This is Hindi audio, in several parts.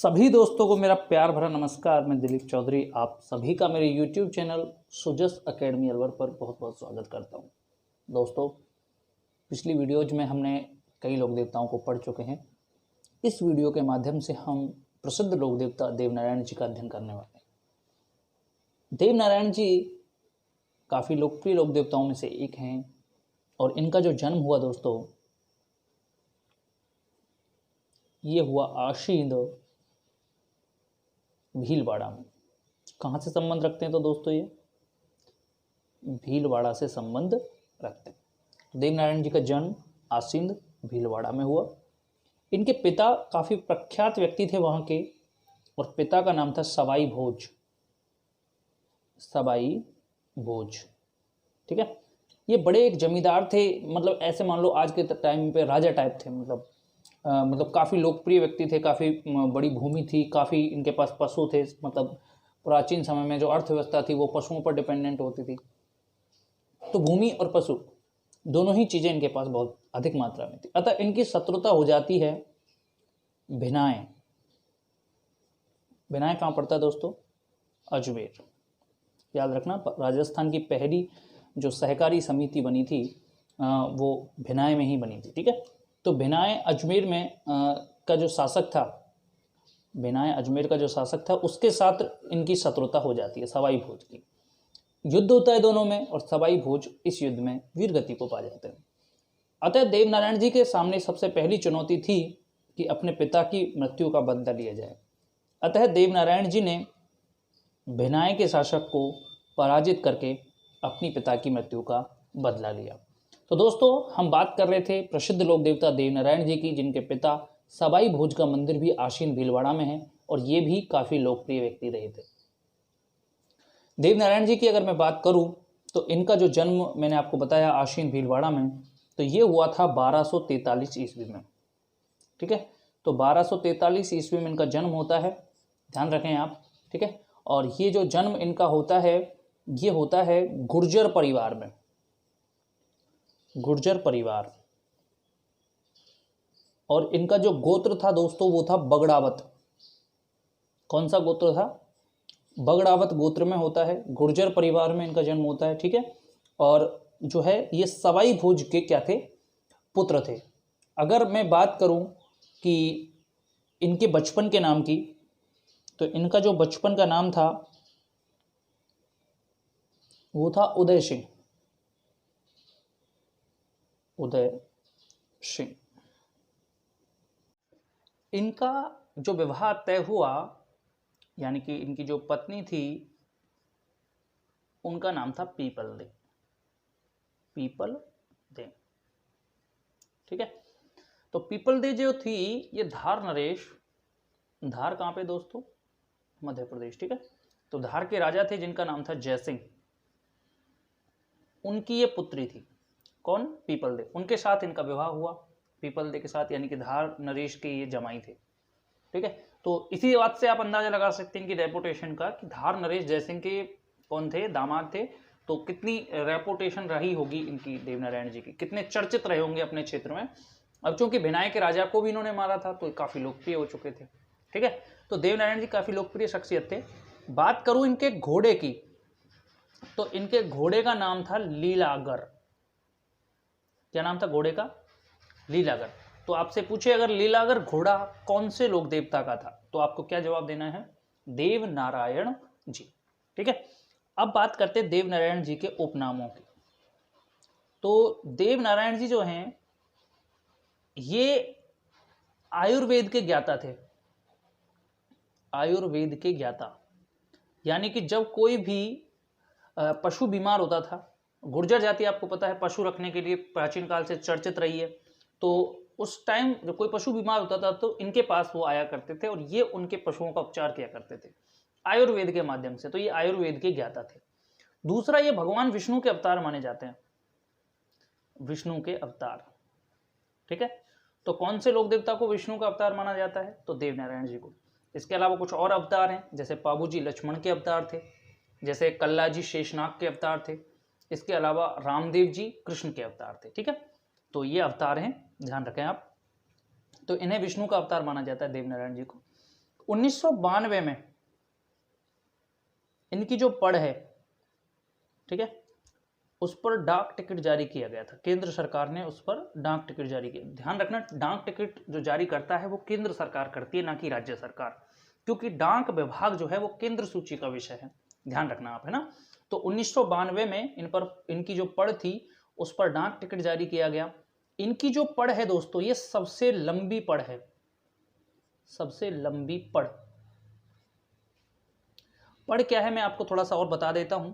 सभी दोस्तों को मेरा प्यार भरा नमस्कार। मैं दिलीप चौधरी आप सभी का मेरे YouTube channel Sujas academy Alwar पर बहुत बहुत स्वागत करता हूं। दोस्तों, पिछली वीडियोज में हमने कई लोक देवताओं को पढ़ चुके हैं। इस वीडियो के माध्यम से हम प्रसिद्ध लोक देवता देवनारायण जी का अध्ययन करने वाले हैं। देवनारायण जी काफ़ी लोकप्रिय लोक देवताओं में से एक हैं और इनका जो जन्म हुआ दोस्तों, ये हुआ आशीन भीलवाड़ा में। कहाँ से संबंध रखते हैं तो दोस्तों ये भीलवाड़ा से संबंध रखते हैं। देवनारायण जी का जन्म आसींद भीलवाड़ा में हुआ। इनके पिता काफ़ी प्रख्यात व्यक्ति थे वहाँ के, और पिता का नाम था सवाई भोज। सवाई भोज, ठीक है। ये बड़े एक जमींदार थे, मतलब ऐसे मान लो आज के टाइम पे राजा टाइप थे। मतलब काफ़ी लोकप्रिय व्यक्ति थे, काफ़ी बड़ी भूमि थी, काफ़ी इनके पास पशु थे। मतलब प्राचीन समय में जो अर्थव्यवस्था थी वो पशुओं पर डिपेंडेंट होती थी। तो भूमि और पशु दोनों ही चीज़ें इनके पास बहुत अधिक मात्रा में थी। अतः इनकी शत्रुता हो जाती है भिनाए। भिनाए कहाँ पड़ता है दोस्तों? अजमेर। याद रखना, राजस्थान की पहली जो सहकारी समिति बनी थी वो भिनाए में ही बनी थी, ठीक है। तो भिनाए अजमेर में का जो शासक था, भिनाए अजमेर का जो शासक था, उसके साथ इनकी शत्रुता हो जाती है सवाई भोज की। युद्ध होता है दोनों में और सवाई भोज इस युद्ध में वीरगति को पा जाते हैं। अतः देवनारायण जी के सामने सबसे पहली चुनौती थी कि अपने पिता की मृत्यु का बदला लिया जाए। अतः देवनारायण जी ने भिनाए के शासक को पराजित करके अपनी पिता की मृत्यु का बदला लिया। तो दोस्तों, हम बात कर रहे थे प्रसिद्ध लोक देवता देवनारायण जी की, जिनके पिता सवाई भोज का मंदिर भी आशीन भीलवाड़ा में है और ये भी काफ़ी लोकप्रिय व्यक्ति रहे थे। देवनारायण जी की अगर मैं बात करूं तो इनका जो जन्म मैंने आपको बताया आशीन भीलवाड़ा में, तो ये हुआ था 1243 ईस्वी में, ठीक है। तो 1243 ईस्वी में इनका जन्म होता है, ध्यान रखें आप, ठीक है। और ये जो जन्म इनका होता है, ये होता है गुर्जर परिवार में। गुर्जर परिवार, और इनका जो गोत्र था दोस्तों वो था बगड़ावत। कौन सा गोत्र था? बगड़ावत गोत्र में होता है। गुर्जर परिवार में इनका जन्म होता है, ठीक है। और जो है ये सवाई भोज के क्या थे? पुत्र थे। अगर मैं बात करूं कि इनके बचपन के नाम की, तो इनका जो बचपन का नाम था वो था उदय सिंह। उदय सिंह। इनका जो विवाह तय हुआ, यानी कि इनकी जो पत्नी थी उनका नाम था पीपल दे। पीपल दे, ठीक है। तो पीपल दे जो थी ये धार नरेश, धार कहाँ पे दोस्तों? मध्य प्रदेश, ठीक है। तो धार के राजा थे जिनका नाम था जयसिंह, उनकी ये पुत्री थी। कौन? People they. उनके साथ इनका विवाह हुआ, पीपल दे के साथ, यानी कि धार नरेश के ये जमाई थे, ठीक है। तो इसी बात से आप अंदाजा लगा सकते हैं कि रेपुटेशन का, कि धार नरेश जयसिंह के कौन थे? दामाद थे। तो कितनी रेपुटेशन रही होगी इनकी, देवनारायण जी की, कितने चर्चित रहे होंगे अपने क्षेत्र में। अब चूंकि भिनाए के राजा को भी इन्होंने मारा था तो काफ़ी लोकप्रिय हो चुके थे, ठीक है। तो देवनारायण जी काफ़ी लोकप्रिय शख्सियत थे। बात करूँ इनके घोड़े की, तो इनके घोड़े का नाम था लीलागर। क्या नाम था घोड़े का? लीलागर। तो आपसे पूछे अगर लीलागर घोड़ा कौन से लोक देवता का था, तो आपको क्या जवाब देना है? देवनारायण जी, ठीक है। अब बात करते हैं देवनारायण जी के उपनामों की। तो देवनारायण जी जो हैं ये आयुर्वेद के ज्ञाता थे। आयुर्वेद के ज्ञाता, यानी कि जब कोई भी पशु बीमार होता था, गुर्जर जाति आपको पता है पशु रखने के लिए प्राचीन काल से चर्चित रही है, तो उस टाइम जब कोई पशु बीमार होता था तो इनके पास वो आया करते थे और ये उनके पशुओं का उपचार किया करते थे आयुर्वेद के माध्यम से। तो ये आयुर्वेद के ज्ञाता थे। दूसरा, ये भगवान विष्णु के अवतार माने जाते हैं, विष्णु के अवतार, ठीक है। तो कौन से लोक देवता को विष्णु का अवतार माना जाता है? तो देवनारायण जी को। इसके अलावा कुछ और अवतार हैं, जैसे पाबूजी लक्ष्मण के अवतार थे, जैसे कल्लाजी शेषनाग के अवतार थे। इसके अलावा रामदेव जी कृष्ण के अवतार थे, ठीक है। तो ये अवतार हैं, ध्यान रखें आप। तो इन्हें विष्णु का अवतार माना जाता है देवनारायण जी को। 1992 में इनकी जो पढ़ है, ठीक है, उस पर डाक टिकट जारी किया गया था। केंद्र सरकार ने उस पर डाक टिकट जारी किया। ध्यान रखना, डाक टिकट जो जारी करता है वो केंद्र सरकार करती है, ना कि राज्य सरकार, क्योंकि डाक विभाग जो है वो केंद्र सूची का विषय है। ध्यान रखना आप, है ना। तो 1992 में इन पर इनकी जो पढ़ थी उस पर डाक टिकट जारी किया गया। इनकी जो पढ़ है दोस्तों, ये सबसे लंबी पढ़ है, सबसे लंबी पढ़। पढ़ क्या है मैं आपको थोड़ा सा और बता देता हूं।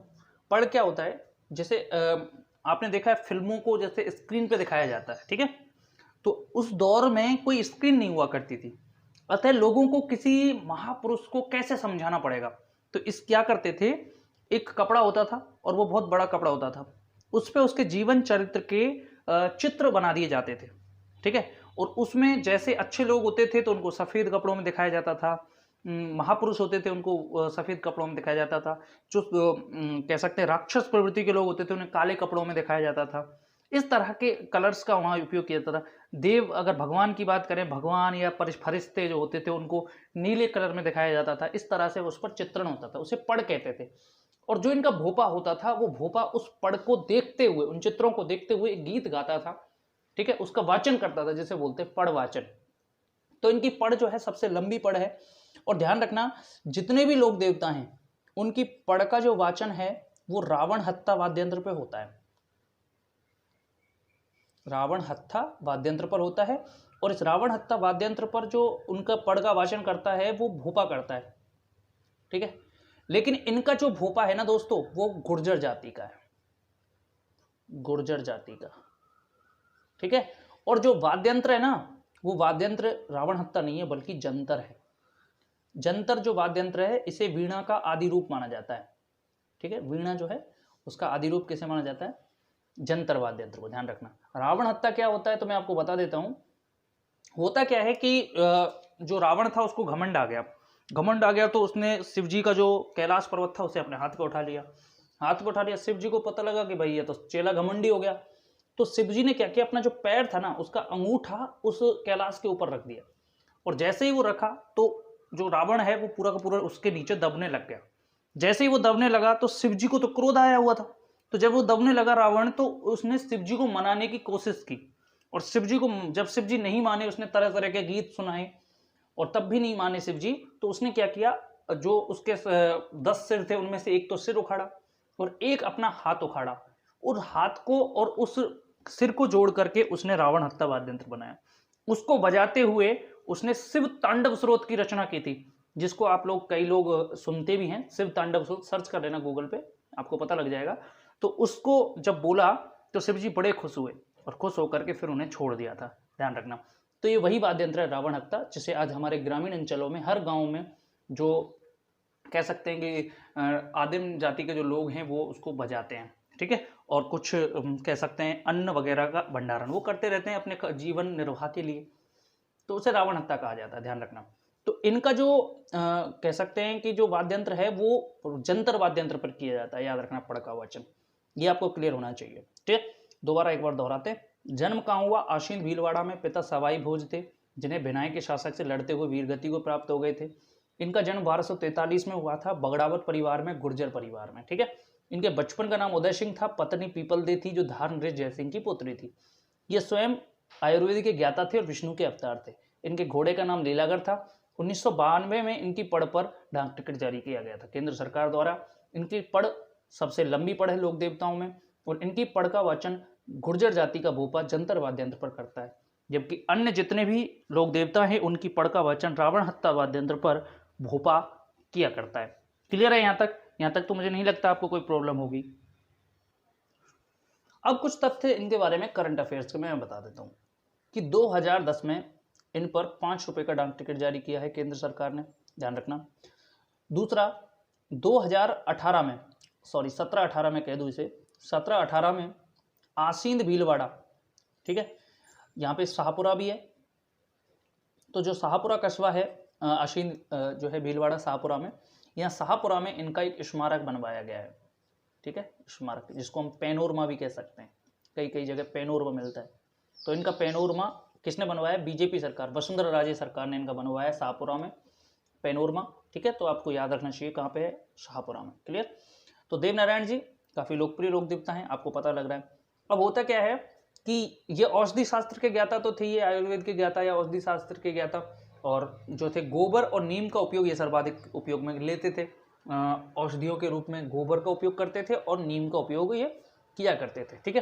पढ़ क्या होता है, जैसे आपने देखा है फिल्मों को जैसे स्क्रीन पे दिखाया जाता है, ठीक है, तो उस दौर में कोई स्क्रीन नहीं हुआ करती थी, अतः लोगों को किसी महापुरुष को कैसे समझाना पड़ेगा, तो इस क्या करते थे, एक कपड़ा होता था और वो बहुत बड़ा कपड़ा होता था, उस पर उसके जीवन चरित्र के चित्र बना दिए जाते थे, ठीक है, और उसमें जैसे अच्छे लोग होते थे तो उनको सफ़ेद कपड़ों में दिखाया जाता था, महापुरुष होते थे उनको सफ़ेद कपड़ों में दिखाया जाता था, जो कह सकते हैं राक्षस प्रवृत्ति के लोग होते थे उन्हें काले कपड़ों में दिखाया जाता था। इस तरह के कलर्स का वहाँ उपयोग किया जाता था। देव, अगर भगवान की बात करें, भगवान या फरिश्ते जो होते थे उनको नीले कलर में दिखाया जाता था। इस तरह से उस पर चित्रण होता था, उसे पढ़ कहते थे। और जो इनका भोपा होता था, वो भोपा उस पढ़ को देखते हुए, उन चित्रों को देखते हुए एक गीत गाता था, ठीक है, उसका वाचन करता था, जिसे बोलते हैं पढ़ वाचन। तो इनकी पढ़ जो है सबसे लंबी पढ़ है। और ध्यान रखना, जितने भी लोक देवता हैं उनकी पढ़ का जो वाचन है वो रावण हत्था वाद्यंत्र पे होता है, रावण हत्था वाद्यंत्र पर होता है। और इस रावण हत्था वाद्यंत्र पर जो उनका पढ़ का वाचन करता है वो भोपा करता है, ठीक है। लेकिन इनका जो भोपा है ना दोस्तों, वो गुर्जर जाति का है, गुर्जर जाति का, ठीक है। और जो वाद्यंत्र है ना, वो वाद्यंत्र रावण हत्था नहीं है बल्कि जंतर है। जंतर जो वाद्यंत्र है इसे वीणा का आदि रूप माना जाता है, ठीक है। वीणा जो है उसका आदि रूप किसे माना जाता है, जंतर वाद्यंत्र को। ध्यान रखना, रावण हत्या क्या होता है तो मैं आपको बता देता हूं। होता क्या है कि जो रावण था उसको घमंड आ गया, घमंड आ गया तो उसने शिव जी का जो कैलाश पर्वत था उसे अपने हाथ पे उठा लिया, हाथ पे उठा लिया। शिव जी को पता लगा कि भाई ये तो चेला घमंडी हो गया, तो शिव जी ने क्या किया, अपना जो पैर था ना उसका अंगूठा उस कैलाश के ऊपर रख दिया, और जैसे ही वो रखा तो जो रावण है वो पूरा का पूरा उसके नीचे दबने लग गया। जैसे ही वो दबने लगा तो शिव जी को तो क्रोध आया हुआ था, तो जब वो दबने लगा रावण, तो उसने शिव जी को मनाने की कोशिश की, और शिव जी को जब शिव जी नहीं माने, उसने तरह तरह के गीत सुनाए, और तब भी नहीं माने शिव जी, तो उसने क्या किया, जो उसके 10 सिर थे उनमें से एक तो सिर उखाड़ा और एक अपना हाथ उखाड़ा, और हाथ को और उस सिर को जोड़ करके उसने रावण हत्था वाद्यंत्र बनाया। उसको बजाते हुए उसने शिव तांडव स्रोत की रचना की थी, जिसको आप लोग, कई लोग सुनते भी हैं, शिव तांडव स्रोत, सर्च कर लेना गूगल पे, आपको पता लग जाएगा। तो उसको जब बोला तो शिव जी बड़े खुश हुए, और खुश होकर के फिर उन्हें छोड़ दिया था। ध्यान रखना, तो ये वही वाद्यंत्र है रावण हत्था, जिसे आज हमारे ग्रामीण अंचलों में हर गांव में, जो कह सकते हैं कि आदिम जाति के जो लोग हैं वो उसको बजाते हैं, ठीक है। और कुछ कह सकते हैं अन्न वगैरह का भंडारण वो करते रहते हैं अपने जीवन निर्वाह के लिए, तो उसे रावण हत्था कहा जाता है। ध्यान रखना, तो इनका जो कह सकते हैं कि जो वाद्यंत्र है वो जंतर वाद्यंत्र पर किया जाता है। याद रखना, पढ़ का वचन, ये आपको क्लियर होना चाहिए, ठीक है। दोबारा एक बार दोहराते हैं। जन्म कहाँ हुआ, आशीन भीलवाड़ा में। पिता सवाई भोज थे, जिन्हें भिनाई के शासक से लड़ते हुए वीरगति को प्राप्त हो गए थे। इनका जन्म 1243 में हुआ था, बगड़ावत परिवार में, गुर्जर परिवार में, ठीक है। इनके बचपन का नाम उदय सिंह था, पत्नी पीपलदे थी जो धार नरेश जयसिंह की पुत्री थी। ये स्वयं आयुर्वेद के ज्ञाता थे और विष्णु के अवतार थे। इनके घोड़े का नाम लीलागर था। 1992 में इनकी पढ़ पर डाक टिकट जारी किया गया था केंद्र सरकार द्वारा। इनकी पढ़ सबसे लंबी पढ़ है लोक देवताओं में, और इनकी पढ़ का वाचन गुर्जर जाति का भोपा जंतर वाद्यंत्र पर करता है, जबकि अन्य जितने भी लोक देवता हैं उनकी पढ़ का वाचन रावण हत्था वाद्यंत्र पर भोपा किया करता है। क्लियर है? यहाँ तक तो मुझे नहीं लगता आपको कोई प्रॉब्लम होगी। अब कुछ तथ्य इनके बारे में करंट अफेयर्स के मैं बता देता हूँ कि 2010 में इन पर 5 रुपए का डाक टिकट जारी किया है केंद्र सरकार ने। ध्यान रखना। दूसरा, 2018 में, सॉरी 17-18 में कह दूँ इसे, 17-18 में आसींद भीलवाड़ा, ठीक है, यहाँ पे शाहपुरा भी है, तो जो शाहपुरा कस्बा है, आसींद जो है भीलवाड़ा शाहपुरा में, यहाँ शाहपुरा में इनका एक स्मारक बनवाया गया है, ठीक है, स्मारक, जिसको हम पैनोरमा भी कह सकते हैं। कई कई जगह पैनोरमा मिलता है, तो इनका पैनोरमा किसने बनवाया? बीजेपी सरकार, वसुंधरा राजे सरकार ने इनका बनवाया शाहपुरा में पैनोरमा, ठीक है। तो आपको याद रखना चाहिए कहाँ पे है, शाहपुरा में। क्लियर। तो देवनारायण जी काफी लोकप्रिय लोक देवता हैं, आपको पता लग रहा है। अब होता क्या है कि ये औषधि शास्त्र के ज्ञाता तो थे, ये आयुर्वेद के ज्ञाता या औषधि शास्त्र के ज्ञाता, और जो थे गोबर और नीम का उपयोग ये सर्वाधिक उपयोग में लेते थे। औषधियों के रूप में गोबर का उपयोग करते थे और नीम का उपयोग ये किया करते थे, ठीक है।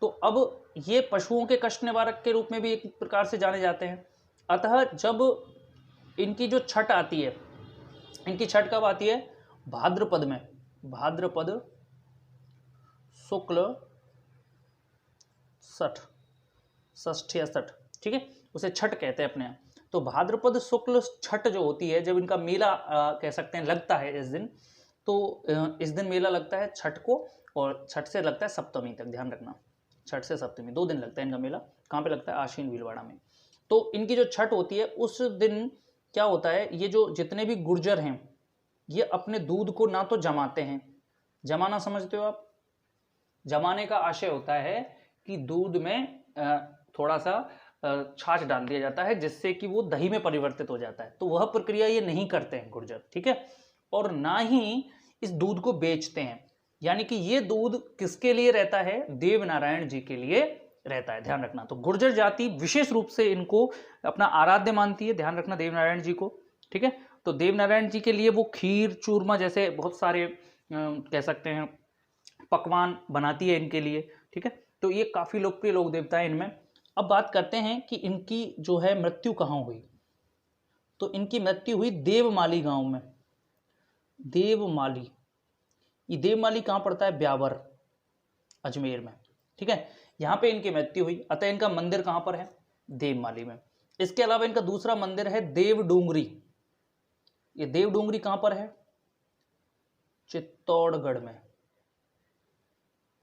तो अब ये पशुओं के कष्ट निवारक के रूप में भी एक प्रकार से जाने जाते हैं। अतः जब इनकी जो छठ आती है, इनकी छठ कब आती है, भाद्रपद में, भाद्रपद शुक्ल षष्ठ या छठ, ठीक है, उसे छठ कहते हैं अपने यहाँ। तो भाद्रपद शुक्ल छठ जो होती है, जब इनका मेला कह सकते हैं लगता है इस दिन, तो इस दिन मेला लगता है छठ को, और छठ से लगता है सप्तमी तक, ध्यान रखना, छठ से सप्तमी 2 दिन लगता है इनका मेला। कहाँ पे लगता है, आशीन भीलवाड़ा में। तो इनकी जो छठ होती है उस दिन क्या होता है, ये जो जितने भी गुर्जर हैं ये अपने दूध को ना तो जमाते हैं, जमाना समझते हो आप, जमाने का आशय होता है कि दूध में थोड़ा सा छाछ डाल दिया जाता है जिससे कि वो दही में परिवर्तित हो जाता है, तो वह प्रक्रिया ये नहीं करते हैं गुर्जर, ठीक है। और ना ही इस दूध को बेचते हैं, यानी कि ये दूध किसके लिए रहता है, देवनारायण जी के लिए रहता है, ध्यान रखना। तो गुर्जर जाति विशेष रूप से इनको अपना आराध्य मानती है, ध्यान रखना, देवनारायण जी को, ठीक है। तो देवनारायण जी के लिए वो खीर चूरमा जैसे बहुत सारे कह सकते हैं पकवान बनाती है इनके लिए, ठीक है। तो ये काफी लोकप्रिय लोक देवता है इनमें। अब बात करते हैं कि इनकी जो है मृत्यु कहाँ हुई। तो इनकी मृत्यु हुई देवमाली गांव में, देवमाली, ये देवमाली कहाँ पड़ता है, ब्यावर, अजमेर में, ठीक है। यहाँ पे इनकी मृत्यु हुई, अतः इनका मंदिर कहाँ पर है, देवमाली में। इसके अलावा इनका दूसरा मंदिर है देवडूंगरी, ये देवडूंगरी कहाँ पर है, चित्तौड़गढ़ में,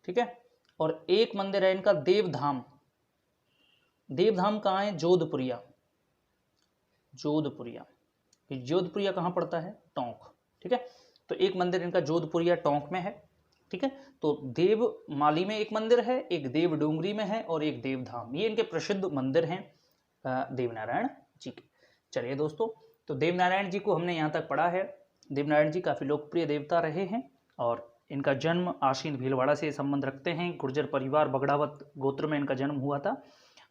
ठीक है। और एक मंदिर है इनका देवधाम, देवधाम कहाँ है, जोधपुरिया, जोधपुरिया, जोधपुरिया कहाँ पड़ता है, टोंक, ठीक है। तो एक मंदिर इनका जोधपुरिया टोंक में है, ठीक है। तो देवमाली में एक मंदिर है, एक देवडूंगरी में है और एक देवधाम, ये इनके प्रसिद्ध मंदिर हैं देवनारायण जी के। चलिए दोस्तों, तो देवनारायण जी को हमने यहाँ तक पढ़ा है। देवनारायण जी काफ़ी लोकप्रिय देवता रहे हैं और इनका जन्म आशीन भीलवाड़ा से संबंध रखते हैं। गुर्जर परिवार बगड़ावत गोत्र में इनका जन्म हुआ था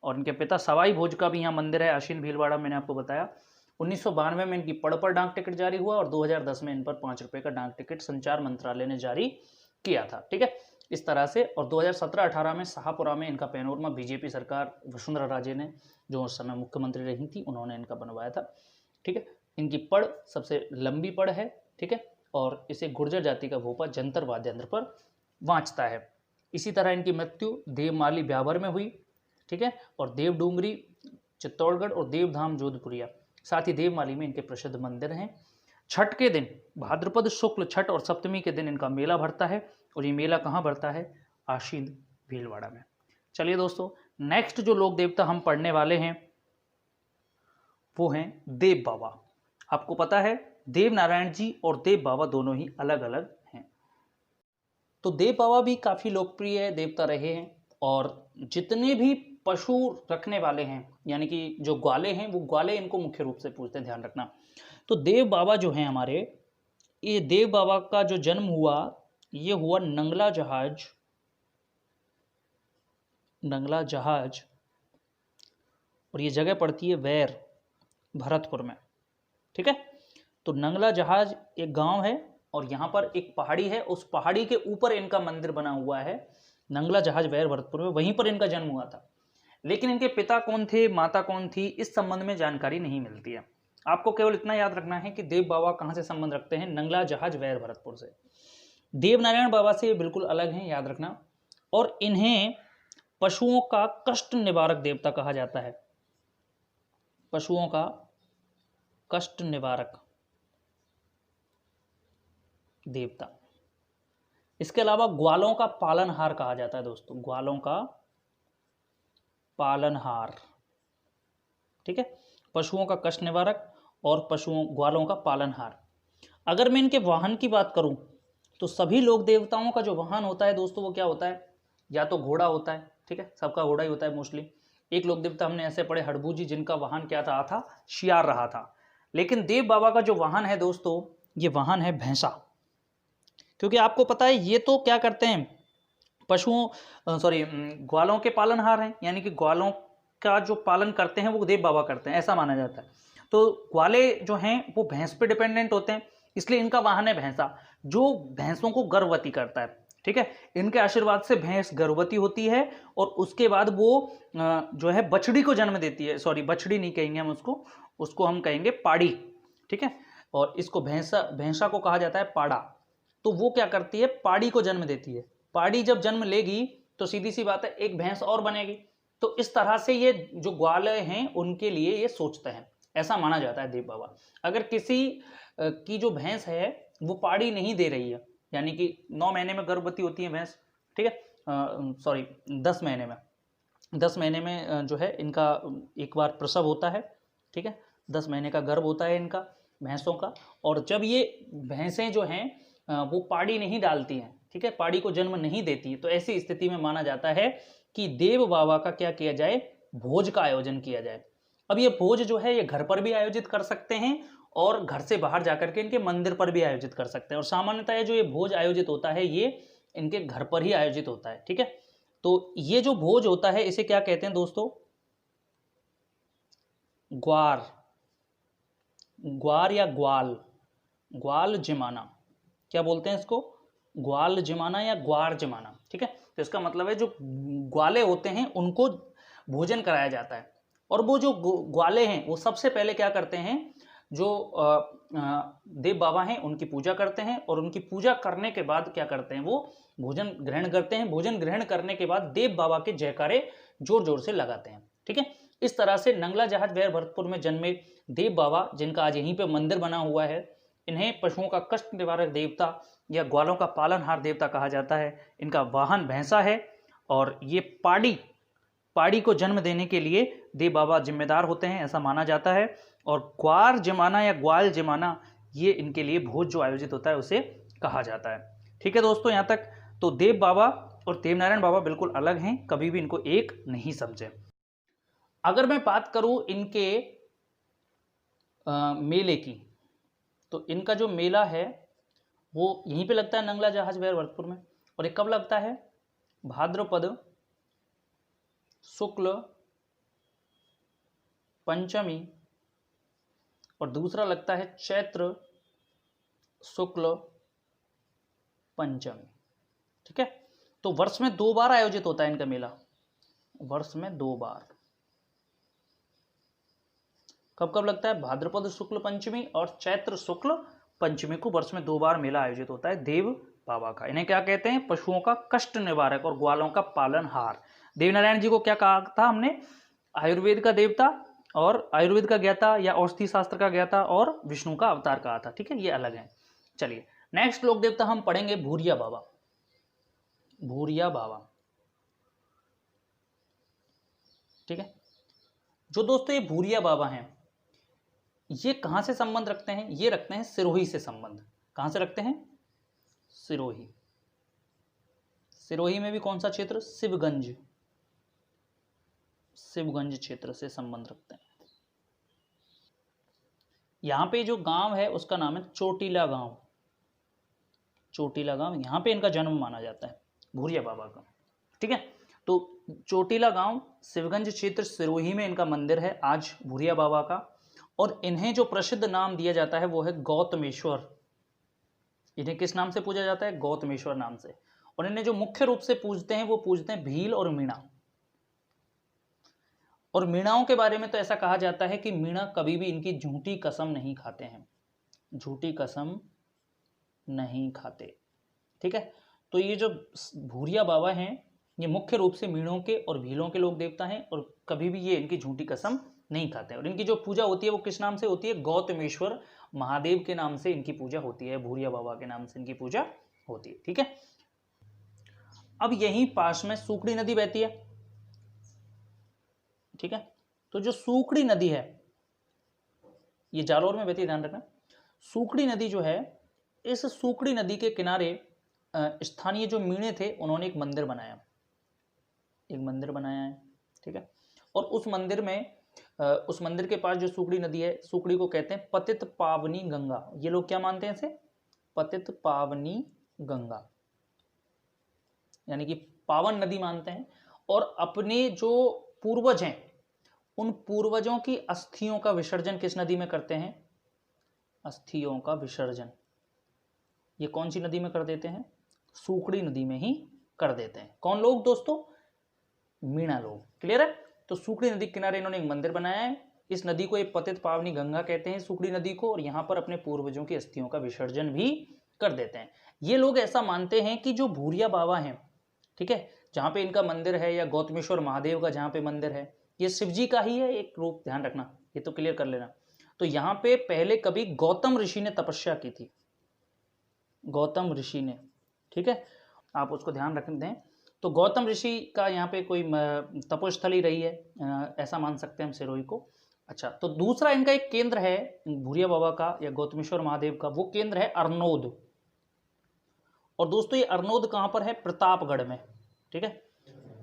और इनके पिता सवाई भोज का भी यहाँ मंदिर है आशीन भीलवाड़ा, मैंने आपको बताया। 1992 में इनकी पड़ पर डाक टिकट जारी हुआ और 2010 में इन पर 5 रुपये का डाक टिकट संचार मंत्रालय ने जारी किया था, ठीक है, इस तरह से। और 2017-18 में शाहपुरा में इनका पैनोरमा बीजेपी सरकार वसुंधरा राजे ने, जो उस समय मुख्यमंत्री रही थी, उन्होंने इनका बनवाया था, ठीक है। इनकी पड़ सबसे लंबी पड़ है, ठीक है, और इसे गुर्जर जाति का भोपा जंतर वाद्यंत्र पर वाँचता है। इसी तरह इनकी मृत्यु देवमाली ब्यावर में हुई, ठीक है, और देवडूंगरी चित्तौड़गढ़ और देवधाम जोधपुरिया, साथ ही देवमाली में इनके प्रसिद्ध मंदिर हैं। छठ के दिन, भाद्रपद शुक्ल छठ और सप्तमी के दिन इनका मेला भरता है और ये मेला कहाँ भरता है, आशीन भीलवाड़ा में। चलिए दोस्तों, नेक्स्ट जो लोक देवता हम पढ़ने वाले हैं वो हैं देव बाबा। आपको पता है देवनारायण जी और देव बाबा दोनों ही अलग अलग हैं। तो देव बाबा भी काफ़ी लोकप्रिय देवता रहे हैं और जितने भी पशु रखने वाले हैं, यानी कि जो ग्वाले हैं, वो ग्वाले इनको मुख्य रूप से पूजते हैं, ध्यान रखना। तो देव बाबा जो हैं हमारे, ये देव बाबा का जो जन्म हुआ, ये हुआ नंगला जहाज, नंगला जहाज, और ये जगह पड़ती है वैर, भरतपुर में, ठीक है। तो नंगला जहाज एक गांव है और यहाँ पर एक पहाड़ी है, उस पहाड़ी के ऊपर इनका मंदिर बना हुआ है, नंगला जहाज वैर भरतपुर में, वहीं पर इनका जन्म हुआ था। लेकिन इनके पिता कौन थे, माता कौन थी, इस संबंध में जानकारी नहीं मिलती है। आपको केवल इतना याद रखना है कि देव बाबा कहाँ से संबंध रखते हैं, नंगला जहाज वैर भरतपुर से। देवनारायण बाबा से बिल्कुल अलग हैं, याद रखना। और इन्हें पशुओं का कष्ट निवारक देवता कहा जाता है, पशुओं का कष्ट निवारक देवता। इसके अलावा ग्वालों का पालनहार कहा जाता है दोस्तों, ग्वालों का पालनहार, ठीक है, पशुओं का कष्ट निवारक और ग्वालों का पालनहार। अगर मैं इनके वाहन की बात करूं तो सभी लोक देवताओं का जो वाहन होता है दोस्तों, वो क्या होता है, या तो घोड़ा होता है, ठीक है, सबका घोड़ा ही होता है मोस्टली। एक लोक देवता हमने ऐसे पढ़े हड़बू जी, जिनका वाहन क्या था, शियार रहा था। लेकिन देव बाबा का जो वाहन है दोस्तों, ये वाहन है भैंसा। क्योंकि आपको पता है ये तो क्या करते हैं, पशुओं सॉरी ग्वालों के पालनहार हैं, यानी कि ग्वालों का जो पालन करते हैं वो देव बाबा करते हैं, ऐसा माना जाता है। तो ग्वाले जो हैं वो भैंस पे डिपेंडेंट होते हैं, इसलिए इनका वाहन है भैंसा, जो भैंसों को गर्भवती करता है। ठीक है, इनके आशीर्वाद से भैंस गर्भवती होती है और उसके बाद वो जो है बछड़ी को जन्म देती है। सॉरी, बछड़ी नहीं कहेंगे हम उसको, उसको हम कहेंगे पाड़ी। ठीक है, और इसको भैंसा भैंसा को कहा जाता है पाड़ा। तो वो क्या करती है, पाड़ी को जन्म देती है। पाड़ी जब जन्म लेगी तो सीधी सी बात है एक भैंस और बनेगी। तो इस तरह से ये जो ग्वाले हैं उनके लिए ये सोचते हैं, ऐसा माना जाता है देव बाबा। अगर किसी की जो भैंस है वो पाड़ी नहीं दे रही है, यानी कि 9 महीने में गर्भवती होती है भैंस, ठीक है, सॉरी 10 महीने में, 10 महीने में जो है इनका एक बार प्रसव होता है। ठीक है, 10 महीने का गर्भ होता है इनका भैंसों का। और जब ये भैंसें जो हैं वो पाड़ी नहीं डालती हैं, ठीक है, पाड़ी को जन्म नहीं देती, तो ऐसी स्थिति में माना जाता है कि देव बाबा का क्या किया जाए, भोज का आयोजन किया जाए। अब ये भोज जो है ये घर पर भी आयोजित कर सकते हैं और घर से बाहर जाकर के इनके मंदिर पर भी आयोजित कर सकते हैं। और सामान्यतः जो ये भोज आयोजित होता है ये इनके घर पर ही आयोजित होता है। ठीक है, तो ये जो भोज होता है इसे क्या कहते हैं दोस्तों, ग्वार, ग्वार या ग्वाल, ग्वाल जिमाना, क्या बोलते हैं इसको, ग्वाल जिमाना या ग्वार जिमाना। ठीक है, तो इसका मतलब है जो ग्वाले होते हैं उनको भोजन कराया जाता है। और वो जो ग्वाले हैं वो सबसे पहले क्या करते हैं, जो देव बाबा हैं उनकी पूजा करते हैं, और उनकी पूजा करने के बाद क्या करते हैं, वो भोजन ग्रहण करते हैं। भोजन ग्रहण करने के बाद देव बाबा के जयकारे जोर जोर से लगाते हैं। ठीक है, इस तरह से नंगला जहाज वेर भरतपुर में जन्मे देव बाबा, जिनका आज यहीं पे मंदिर बना हुआ है, इन्हें पशुओं का कष्ट निवारक देवता या ग्वालों का पालनहार देवता कहा जाता है। इनका वाहन भैंसा है और ये पाड़ी को जन्म देने के लिए देव बाबा जिम्मेदार होते हैं, ऐसा माना जाता है। और ग्वार जमाना या ग्वाल जमाना ये इनके लिए भोज जो आयोजित होता है उसे कहा जाता है। ठीक है दोस्तों, यहाँ तक तो देव बाबा और देवनारायण बाबा बिल्कुल अलग हैं, कभी भी इनको एक नहीं समझे। अगर मैं बात करूं इनके मेले की, तो इनका जो मेला है वो यहीं पे लगता है नंगला जहाज वेर भरतपुर में। और ये कब लगता है, भाद्रपद शुक्ल पंचमी, और दूसरा लगता है चैत्र शुक्ल पंचमी। ठीक है, तो वर्ष में 2 बार आयोजित होता है इनका मेला, वर्ष में 2 बार। कब कब लगता है, भाद्रपद शुक्ल पंचमी और चैत्र शुक्ल पंचमी को वर्ष में 2 बार मेला आयोजित होता है देव बाबा का। इन्हें क्या कहते हैं, पशुओं का कष्ट निवारक और ग्वालों का पालनहार। देवनारायण जी को क्या कहा था हमने, आयुर्वेद का देवता और आयुर्वेद का ज्ञाता या औषधि शास्त्र का ज्ञाता, और विष्णु का अवतार कहा था। ठीक है, ये अलग है। चलिए नेक्स्ट लोक देवता हम पढ़ेंगे भूरिया बाबा। भूरिया बाबा, ठीक है, जो दोस्तों ये भूरिया बाबा हैं ये कहां से संबंध रखते हैं, ये रखते हैं सिरोही से संबंध। कहां से रखते हैं, सिरोही। सिरोही में भी कौन सा क्षेत्र, शिवगंज, शिवगंज क्षेत्र से संबंध रखते हैं। यहां पे जो गांव है उसका नाम है चोटीला गांव, चोटीला गांव, यहां पे इनका जन्म माना जाता है भूरिया बाबा का। ठीक है, तो चोटीला गांव शिवगंज क्षेत्र सिरोही में इनका मंदिर है आज भूरिया बाबा का। और इन्हें जो प्रसिद्ध नाम दिया जाता है वो है गौतमेश्वर। इन्हें किस नाम से पूजा जाता है, गौतमेश्वर नाम से। और इन्हें जो मुख्य रूप से पूजते हैं वो पूजते हैं भील और मीणा। और मीणाओं के बारे में तो ऐसा कहा जाता है कि मीणा कभी भी इनकी झूठी कसम नहीं खाते हैं, झूठी कसम नहीं खाते। ठीक है, तो ये जो भूरिया बाबा हैं ये मुख्य रूप से मीणों के और भीलों के लोक देवता हैं, और कभी भी ये इनकी झूठी कसम नहीं खाते। और इनकी जो पूजा होती है वो किस नाम से होती है, गौतमेश्वर महादेव के नाम से इनकी पूजा होती है, भूरिया बाबा के नाम से इनकी पूजा होती है। ठीक है, अब यहीं पास में सूखड़ी नदी बहती है। ठीक है, तो जो सूखड़ी नदी है ये जालौर में बहती है, ध्यान रखना। सूखड़ी नदी जो है, इस सूखड़ी नदी के किनारे स्थानीय जो मीणे थे उन्होंने एक मंदिर बनाया, एक मंदिर बनाया है। ठीक है, और उस मंदिर में उस मंदिर के पास जो सुकड़ी नदी है, सुकड़ी को कहते हैं पतित पावनी गंगा। ये लोग क्या मानते हैं इसे? पतित पावनी गंगा, यानी कि पावन नदी मानते हैं। और अपने जो पूर्वज हैं उन पूर्वजों की अस्थियों का विसर्जन किस नदी में करते हैं? अस्थियों का विसर्जन ये कौन सी नदी में कर देते हैं? सुकड़ी नदी में ही कर देते हैं। कौन लोग दोस्तों? मीणा लोग। क्लियर है? तो सुकड़ी नदी के किनारे इन्होंने एक मंदिर बनाया है। इस नदी को एक पतित पावनी गंगा कहते हैं, सुकड़ी नदी को, और यहाँ पर अपने पूर्वजों की अस्थियों का विसर्जन भी कर देते हैं। ये लोग ऐसा मानते हैं कि जो भूरिया बाबा हैं, ठीक है, जहाँ पे इनका मंदिर है, या गौतमेश्वर महादेव का जहाँ पे मंदिर है, ये शिव जी का ही है एक रूप, ध्यान रखना, ये तो क्लियर कर लेना। तो यहाँ पे पहले कभी गौतम ऋषि ने तपस्या की थी, गौतम ऋषि ने, ठीक है, आप उसको ध्यान रख दें। तो गौतम ऋषि का यहाँ पे कोई तपोस्थली रही है, ऐसा मान सकते हैं हम सिरोही को। अच्छा, तो दूसरा इनका एक केंद्र है भूरिया बाबा का या गौतमेश्वर महादेव का, वो केंद्र है अरनोद। और दोस्तों ये अरनोद कहाँ पर है? प्रतापगढ़ में, ठीक है।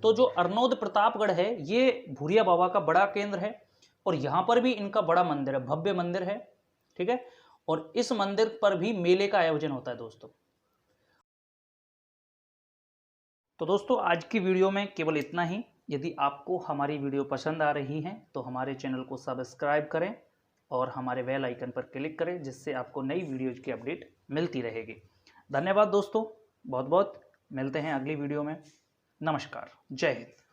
तो जो अरनोद प्रतापगढ़ है ये भूरिया बाबा का बड़ा केंद्र है, और यहाँ पर भी इनका बड़ा मंदिर है, भव्य मंदिर है, ठीक है। और इस मंदिर पर भी मेले का आयोजन होता है दोस्तों। तो दोस्तों आज की वीडियो में केवल इतना ही। यदि आपको हमारी वीडियो पसंद आ रही है तो हमारे चैनल को सब्सक्राइब करें और हमारे बेल आइकन पर क्लिक करें, जिससे आपको नई वीडियोज की अपडेट मिलती रहेगी। धन्यवाद दोस्तों, बहुत बहुत। मिलते हैं अगली वीडियो में। नमस्कार, जय हिंद।